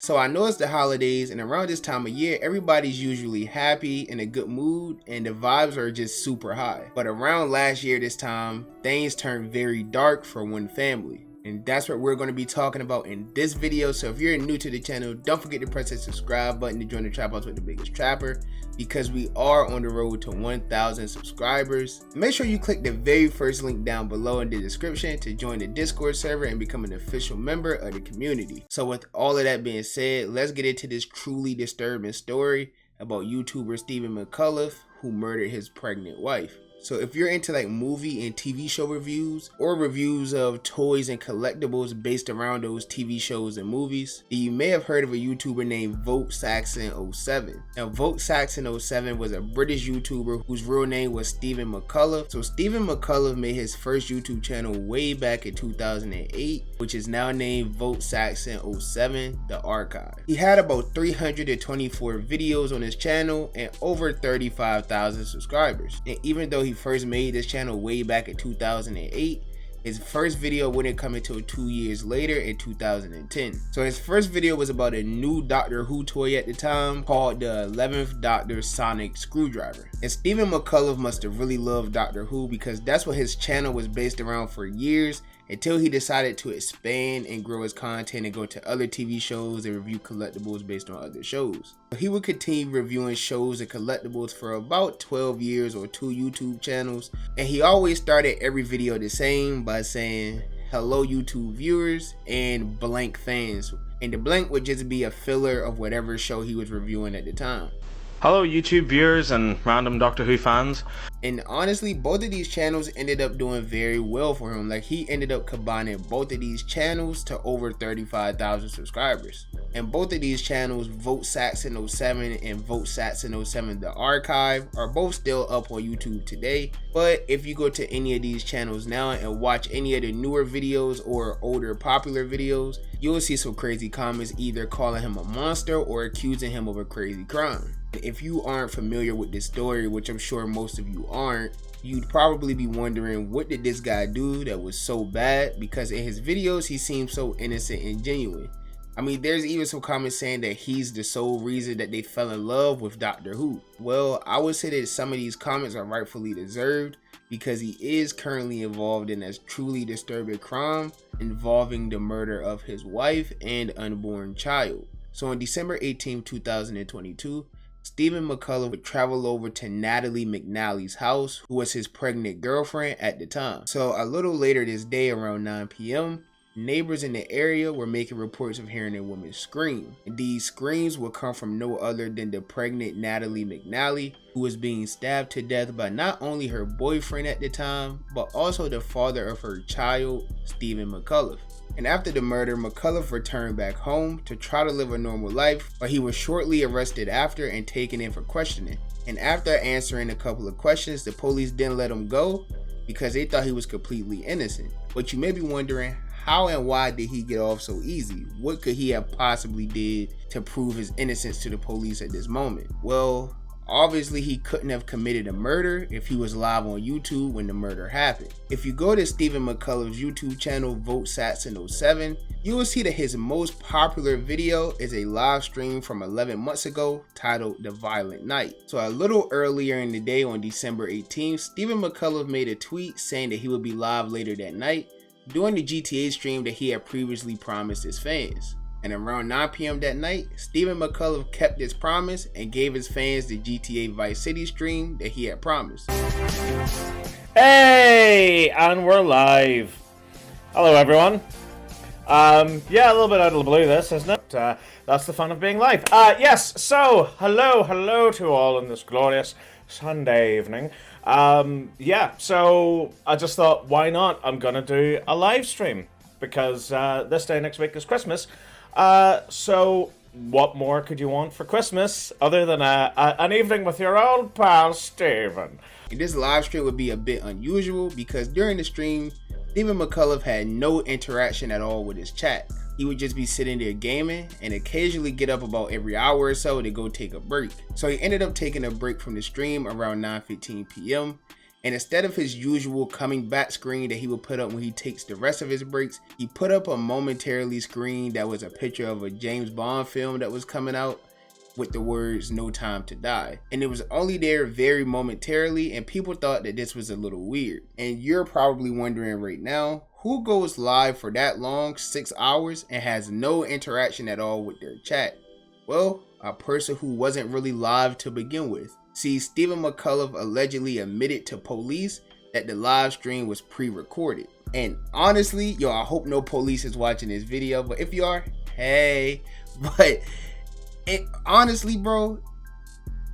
So I know it's the holidays, and around this time of year, everybody's usually happy, in a good mood, and the vibes are just super high. But around last year this time, things turned very dark for one family. And that's what we're going to be talking about in this video. So if you're new to the channel, don't forget to press that subscribe button to join the trap house with the biggest trapper, because we are on the road to 1,000 subscribers. Make sure you click the very first link down below in the description to join the Discord server and become an official member of the community. So with all of that being said, let's get into this truly disturbing story about YouTuber Stephen McCallugh, who murdered his pregnant wife. So if you're into like movie and TV show reviews, or reviews of toys and collectibles based around those TV shows and movies, then you may have heard of a YouTuber named VoteSaxon07. Now VoteSaxon07 was a British YouTuber whose real name was Stephen McCallugh. So Stephen McCallugh made his first YouTube channel way back in 2008, which is now named VoteSaxon07 The Archive. He had about 324 videos on his channel and over 35,000 subscribers. And even though he first made this channel way back in 2008, his first video wouldn't come until 2 years later in 2010. So his first video was about a new Doctor Who toy at the time called the 11th Doctor Sonic Screwdriver. And Stephen McCallugh must have really loved Doctor Who, because that's what his channel was based around for years, until he decided to expand and grow his content and go to other TV shows and review collectibles based on other shows. He would continue reviewing shows and collectibles for about 12 years or 2 YouTube channels, and he always started every video the same by saying, "Hello YouTube viewers," and blank fans. And the blank would just be a filler of whatever show he was reviewing at the time. Hello YouTube viewers and random Doctor Who fans. And honestly, both of these channels ended up doing very well for him. Like, he ended up combining both of these channels to over 35,000 subscribers. And both of these channels, VoteSaxon07 and VoteSaxon07 The Archive, are both still up on YouTube today. But if you go to any of these channels now and watch any of the newer videos or older popular videos, you will see some crazy comments either calling him a monster or accusing him of a crazy crime. If you aren't familiar with this story, which I'm sure most of you aren't, you'd probably be wondering, what did this guy do that was so bad? Because in his videos, he seems so innocent and genuine. I mean, there's even some comments saying that he's the sole reason that they fell in love with Doctor Who. Well, I would say that some of these comments are rightfully deserved, because he is currently involved in a truly disturbing crime involving the murder of his wife and unborn child. So on December 18, 2022, Stephen McCallugh would travel over to Natalie McNally's house, who was his pregnant girlfriend at the time. So a little later this day, around 9 p.m., neighbors in the area were making reports of hearing a woman scream. And these screams would come from no other than the pregnant Natalie McNally, who was being stabbed to death by not only her boyfriend at the time, but also the father of her child, Stephen McCallugh. And after the murder, McCallugh returned back home to try to live a normal life, but he was shortly arrested after and taken in for questioning. And after answering a couple of questions, the police didn't let him go because they thought he was completely innocent. But you may be wondering, how and why did he get off so easy? What could he have possibly did to prove his innocence to the police at this moment? Well, obviously he couldn't have committed a murder if he was live on YouTube when the murder happened. If you go to Stephen McCallugh's YouTube channel, VoteSaxon07, you will see that his most popular video is a live stream from 11 months ago titled The Violent Night. So a little earlier in the day, on December 18th, Stephen McCallugh made a tweet saying that he would be live later that night doing the GTA stream that he had previously promised his fans. And around 9 p.m. that night, Stephen McCallugh kept his promise and gave his fans the GTA Vice City stream that he had promised. Hey, and we're live. Hello everyone. Yeah, a little bit out of the blue this, isn't it? That's the fun of being live. Yes, so hello to all on this glorious Sunday evening. Yeah, so I just thought, why not? I'm gonna do a live stream because this day next week is Christmas. So what more could you want for Christmas other than an evening with your old pal Stephen? This live stream would be a bit unusual because during the stream, Stephen McCallugh had no interaction at all with his chat. He would just be sitting there gaming and occasionally get up about every hour or so to go take a break. So he ended up taking a break from the stream around 9:15 p.m. And instead of his usual coming back screen that he would put up when he takes the rest of his breaks, he put up a momentarily screen that was a picture of a James Bond film that was coming out with the words "No Time to Die." And it was only there very momentarily, and people thought that this was a little weird. And you're probably wondering right now, who goes live for that long, 6 hours, and has no interaction at all with their chat? Well, a person who wasn't really live to begin with. See, Stephen McCallugh allegedly admitted to police that the live stream was pre-recorded. And honestly, yo, I hope no police is watching this video, but if you are, hey. But honestly, bro,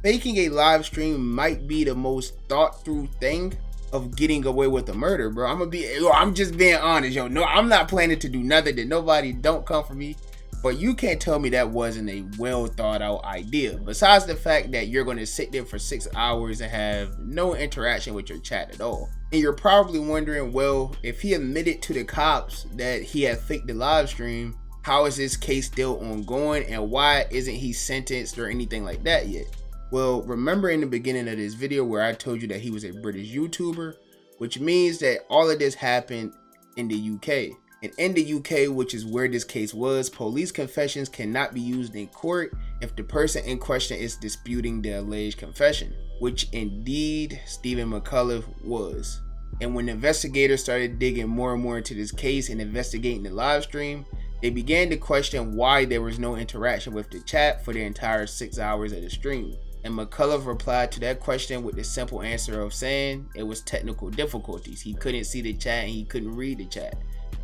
faking a live stream might be the most thought through thing of getting away with a murder, bro. I'm just being honest, yo. No, I'm not planning to do nothing to nobody. Don't come for me. But you can't tell me that wasn't a well thought out idea. Besides the fact that you're going to sit there for 6 hours and have no interaction with your chat at all. And you're probably wondering, well, if he admitted to the cops that he had faked the live stream, how is this case still ongoing, and why isn't he sentenced or anything like that yet? Well, remember in the beginning of this video where I told you that he was a British YouTuber, which means that all of this happened in the UK. And in the UK, which is where this case was, police confessions cannot be used in court if the person in question is disputing the alleged confession, which indeed Stephen McCallugh was. And when investigators started digging more and more into this case and investigating the live stream, they began to question why there was no interaction with the chat for the entire 6 hours of the stream. And McCallugh replied to that question with the simple answer of saying it was technical difficulties. He couldn't see the chat and he couldn't read the chat.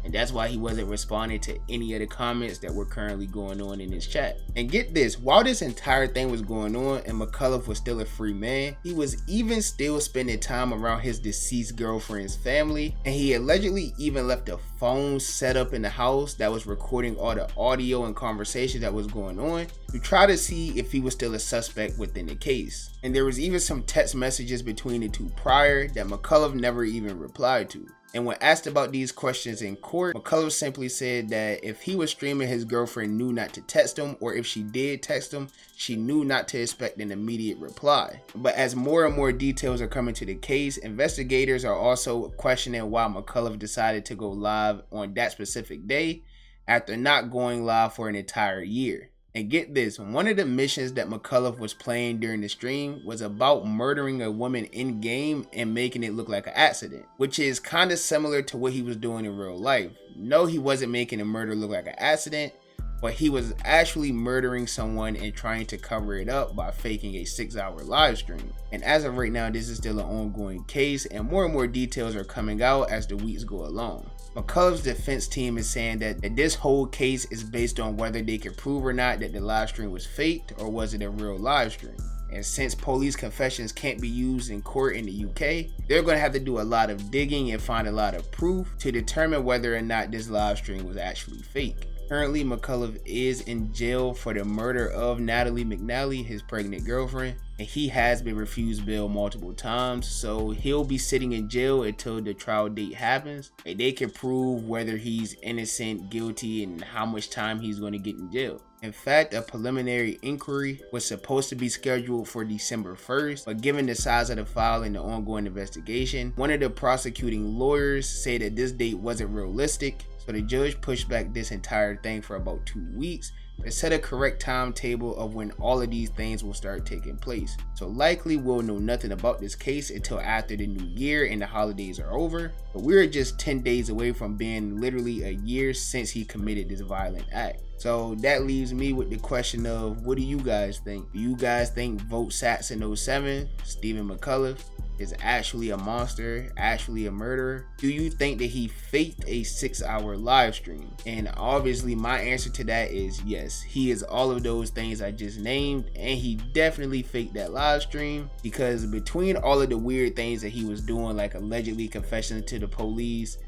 And that's why he wasn't responding to any of the comments that were currently going on in his chat. And get this, while this entire thing was going on and McCallugh was still a free man, he was even still spending time around his deceased girlfriend's family, and he allegedly even left a phone set up in the house that was recording all the audio and conversations that was going on to try to see if he was still a suspect within the case. And there was even some text messages between the two prior that McCallugh never even replied to. And when asked about these questions in court, McCallugh simply said that if he was streaming, his girlfriend knew not to text him, or if she did text him, she knew not to expect an immediate reply. But as more and more details are coming to the case, investigators are also questioning why McCallugh decided to go live on that specific day after not going live for an entire year. And get this, one of the missions that McCallugh was playing during the stream was about murdering a woman in game and making it look like an accident, which is kind of similar to what he was doing in real life. No, he wasn't making a murder look like an accident, but he was actually murdering someone and trying to cover it up by faking a 6-hour live stream. And as of right now, this is still an ongoing case, and more details are coming out as the weeks go along. McCullough's defense team is saying that this whole case is based on whether they can prove or not that the live stream was faked, or was it a real live stream. And since police confessions can't be used in court in the UK, they're going to have to do a lot of digging and find a lot of proof to determine whether or not this live stream was actually fake. Currently, McCallugh is in jail for the murder of Natalie McNally, his pregnant girlfriend, and he has been refused bail multiple times, so he'll be sitting in jail until the trial date happens, and they can prove whether he's innocent, guilty, and how much time he's going to get in jail. In fact, a preliminary inquiry was supposed to be scheduled for December 1st, but given the size of the file and the ongoing investigation, one of the prosecuting lawyers said that this date wasn't realistic, so the judge pushed back this entire thing for about 2 weeks to set a correct timetable of when all of these things will start taking place. So likely we'll know nothing about this case until after the new year and the holidays are over, but we're just 10 days away from being literally a year since he committed this violent act. So that leaves me with the question of, what do you guys think? Do you guys think Vote Saxon 07, Stephen McCallugh, is actually a monster, actually a murderer? Do you think that he faked a 6-hour live stream? And obviously my answer to that is yes, he is all of those things I just named, and he definitely faked that live stream, because between all of the weird things that he was doing, like allegedly confessing to the police,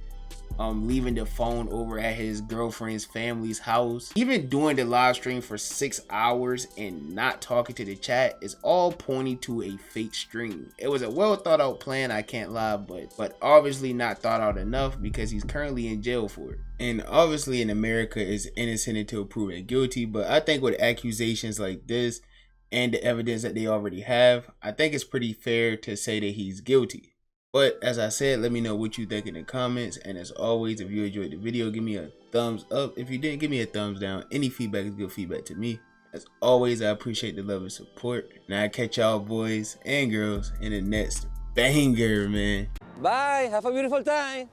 leaving the phone over at his girlfriend's family's house, even doing the live stream for 6 hours and not talking to the chat, is all pointing to a fake stream. It was a well thought out plan, I can't lie, but obviously not thought out enough, because he's currently in jail for it. And obviously in America is innocent until proven guilty, but I think with accusations like this and the evidence that they already have, I think it's pretty fair to say that he's guilty. But as I said, let me know what you think in the comments. And as always, if you enjoyed the video, give me a thumbs up. If you didn't, give me a thumbs down. Any feedback is good feedback to me. As always, I appreciate the love and support. And I'll catch y'all boys and girls in the next banger, man. Bye. Have a beautiful time.